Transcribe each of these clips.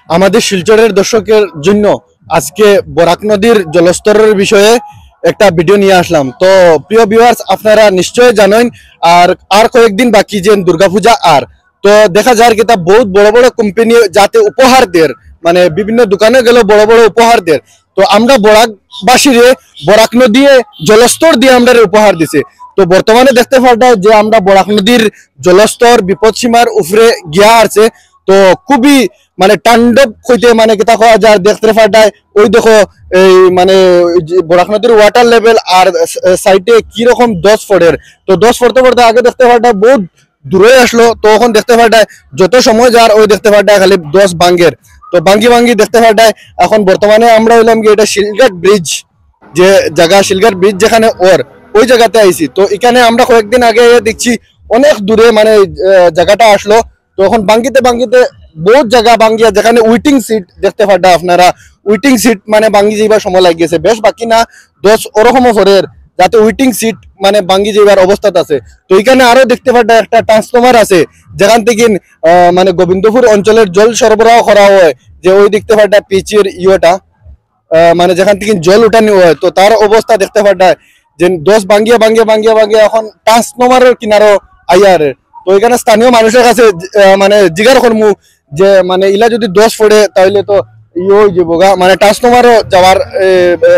আমাদের শিলচরের দর্শকের জন্য আজকে বরাক নদীর জলস্তরের বিষয়ে একটা ভিডিও নিয়ে আসলাম। তো প্রিয় ভিউয়ার্স, আপনারা নিশ্চয়ই জানেন আর কয়েকদিন বাকি যে দুর্গাপূজা তো দেখা যায় কি তা বহুত বড় বড় কোম্পানি যাতে উপহার দের, মানে বিভিন্ন দোকানে গেলে বড় বড় উপহার দের। তো আমরা বরাকবাসীরে বরাক নদী জলস্তর দিয়ে আমরা উপহার দিছে। তো বর্তমানে দেখতে পারতাম যে আমরা বরাক নদীর জলস্তর বিপদসীমার উপরে গিয়া আছে। তো খুবই মানে তাণ্ডব হইতে মানে কিতা করা যায় দেখতে পারতায়। ওই দেখো এই মানে বরাক নদীর ওয়াটার লেভেল আর সাইডে কি রকম 10 ফুটের। তো 10 পড়তে পড়তে আগে দেখতে পারতায় বহুত দূরে আসলো, তো এখন দেখতে পারতায় যত সময় যার ওই দেখতে পারতায় খালি 10 ভাঙ্গের। তো ভাঙ্গি ভাঙ্গি দেখতে পারতায়। এখন বর্তমানে আমরা হইলাম কি এটা শিলঘাট ব্রিজ, যে জায়গা শিলঘাট ব্রিজ যেখানে ওই জায়গাতে আইছি। তো এখানে আমরা কয়েকদিন আগে দেখছি অনেক দূরে মানে জায়গাটা আসলো। তো এখন ভাঙ্গিতে ভাঙ্গিতে বহুত জায়গা ভাঙ্গিয়া যেখানে উইটিং সিট দেখতে পারতা আপনারা, উইটিং সিট মানে ভাঙ্গি যাইবার সময় লাগিয়েছে বেশ বাকি না 10 ওরকম ফরের, যাতে উইটিং সিট মানে ভাঙ্গি যাইবার অবস্থাতে আছে। তো এখানে আরো দেখতে পারতা একটা ট্রান্সফরমার আছে যেখান থেকে মানে গোবিন্দপুর অঞ্চলের জল সরবরাহ করা হয়, যে ওই দেখতে পারতা পিচের ইয়েটা মানে যেখান থেকে জল উঠানি হয়। তো তার অবস্থা দেখতে পারতায় যে 10 ভাঙ্গিয়া ভাঙ্গিয়া ভাঙ্গিয়া ভাঙ্গিয়া এখন ট্রান্সফরমারের কিনারো আইয়ারে। তো এখানে স্থানীয় মানুষের কাছে মানে জিজ্ঞাসা করমু যে মানে ইলা যদি 10 পড়ে তাহলে তো হয়ে যাবো গা, মানে ট্রান্সফরমারও যাওয়ার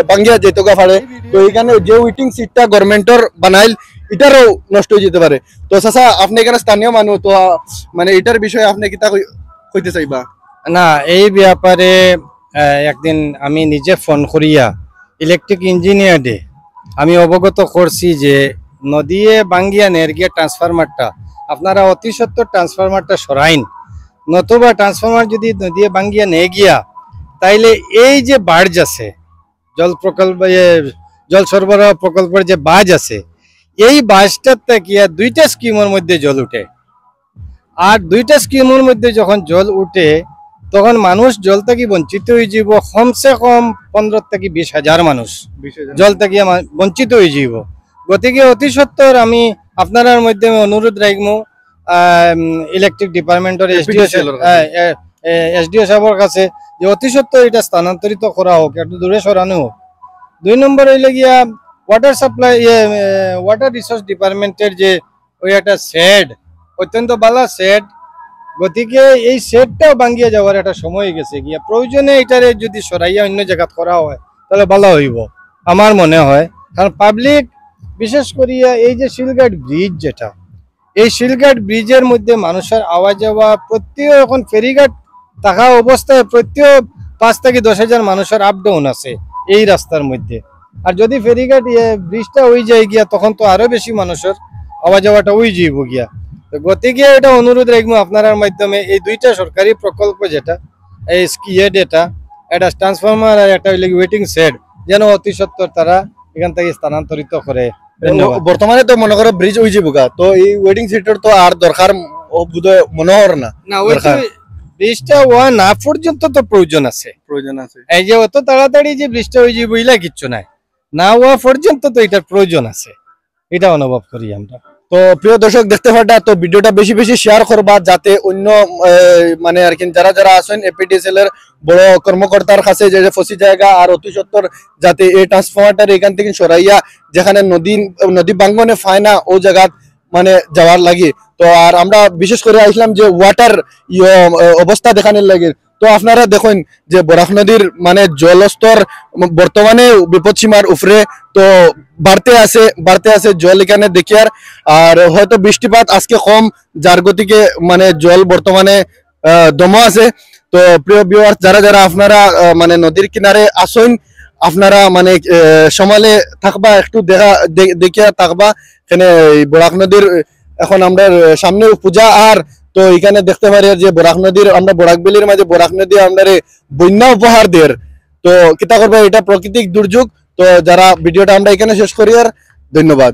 ভাঙ্গিয়া যেত গা পারে। তো এখানে যে উইটিং সিটটা গভর্নমেন্টর বানাইল এটারও নষ্ট হয়ে যেতে পারে। তো চাচা, আপনি এখানে স্থানীয় মানুষ, তো মানে এটার বিষয়ে আপনি কিতা কইতে চাইবা? না, এই ব্যাপারে একদিন আমি নিজে ফোন করিয়া ইলেকট্রিক ইঞ্জিনিয়ার ডে আমি অবগত করছি যে নদীয়ে বাঙ্গিয়া নেরগিয়া ট্রান্সফরমারটা আপনারা অতি সত্বর ট্রান্সফরমারটা সরাইন, নতুবা ট্রান্সফরমার যদি নদীয়ে বাঙ্গিয়া নে গিয়া তাইলে এই যে বার্জ আছে জল প্রকল্প জল সরবরাহ প্রকল্পের যে বাজ আছে এই বাজটার থেকে দুইটা স্কিমের মধ্যে জল উঠে। আর দুইটা স্কিমের মধ্যে যখন জল উঠে তখন মানুষ জল থেকে বঞ্চিত হয়ে যাব। কমসে কম 15 থেকে 20 হাজার মানুষ জল থেকে বঞ্চিত হয়ে যাব। গতিকে অতি সত্বর আমি আপনার মাধ্যমে অনুরোধ রাখবো ইলেকট্রিক ডিপার্টমেন্টের এসডিও সাহেবের কাছে যে অতি সত্বর এটা স্থানান্তরিত করা হোক, একটু দূরে সরানো হোক। 2 নম্বর হইলে গিয়া ওয়াটার সাপ্লাই ওয়াটার রিসোর্স ডিপার্টমেন্টের যে ওই একটা শেড, অত্যন্ত ভালো শেড, গতিকে এই শেডটাও ভাঙ্গিয়া যাওয়ার একটা সময় গেছে গিয়া। প্রয়োজনে এটারে যদি সরাইয়া অন্য জায়গা করা হয় তাহলে ভালো হইব আমার মনে হয়। কারণ পাবলিক বিশেষ করিয়া এই যে শিলঘাট ব্রিজ যেটা, এই শিলঘাট ব্রিজের মধ্যে মানুষের আওয়া যাওয়া প্রত্যেক এখন ফেরিঘাট থাকা অবস্থায় প্রত্যেক 5 থেকে 10 হাজার মানুষের আপ ডাউন আছে এই রাস্তার মধ্যে। আর যদি ফেরিঘাট ব্রিজটা ওই যায় গিয়া তখন তো আরো বেশি মানুষের আওয়া যাওয়াটা ওই যাইব গিয়া। গতিকে এটা অনুরোধ রাখবো আপনার মাধ্যমে এই দুইটা সরকারি প্রকল্প যেটা এই স্কিয়েড এটা ট্রান্সফরমার আর একটা ওয়েটিং শেড যেন অতি সত্বর তারা এখান থেকে স্থানান্তরিত করে। বর্তমানে তো মনে করো ব্রিজ হয়ে যাবো গা, তো এই ওয়েটিং শেডের তো আর দরকার মনোহর না। ব্রিজটা হওয়া না পর্যন্ত তো প্রয়োজন আছে এই যে অত তাড়াতাড়ি যে ব্রিজটা হয়ে যাবো ইলা কিচ্ছু নাই, না হওয়া পর্যন্ত তো এটার প্রয়োজন আছে, এটা অনুভব করি আমরা। তো প্রিয় দর্শক দেখতে পারটা, তো ভিডিওটা বেশি বেশি শেয়ার করবা যাতে অন্য মানে আর কি যারা যারা আছেন এপিডিসিএল এর বড় কর্মকর্তার কাছে যে ফসি জায়গা আর অতি সত্তর যাতে এই ট্রান্সফরমারটার এখান থেকে সরাইয়া যেখানে নদী বাঙ্গনে ফায়না ও জায়গা মানে যাওয়ার লাগে। তো আর আমরা বিশেষ করে আসলাম যে ওয়াটার অবস্থা দেখানোর লাগে। তো আপনারা দেখুন যে বরাক নদীর মানে জলস্তর বর্তমানে বিপদসীমার উপরে তো বাড়তে আছে জল এখানে দেখিয়ার। আর হয়তো বৃষ্টিপাত আজকে কম, যার গতিকে মানে জল বর্তমানে দম আছে। তো প্রিয় ভিউয়ার্স, যারা যারা আপনারা মানে নদীর কিনারে আসেন আপনারা মানে সমালে থাকবা, একটু দেখিয়া থাকবা। এখানে বরাক নদীর এখন আমরা সামনে পূজা আর তো এখানে দেখতে পারি যে বরাক নদীর আমরা বরাক বেলির মাঝে বরাক নদী আমরা বন্যা উপহার দের। তো কিতা করবো, এটা প্রাকৃতিক দুর্যোগ। তো যারা ভিডিওটা আমরা এখানে শেষ করি আর ধন্যবাদ।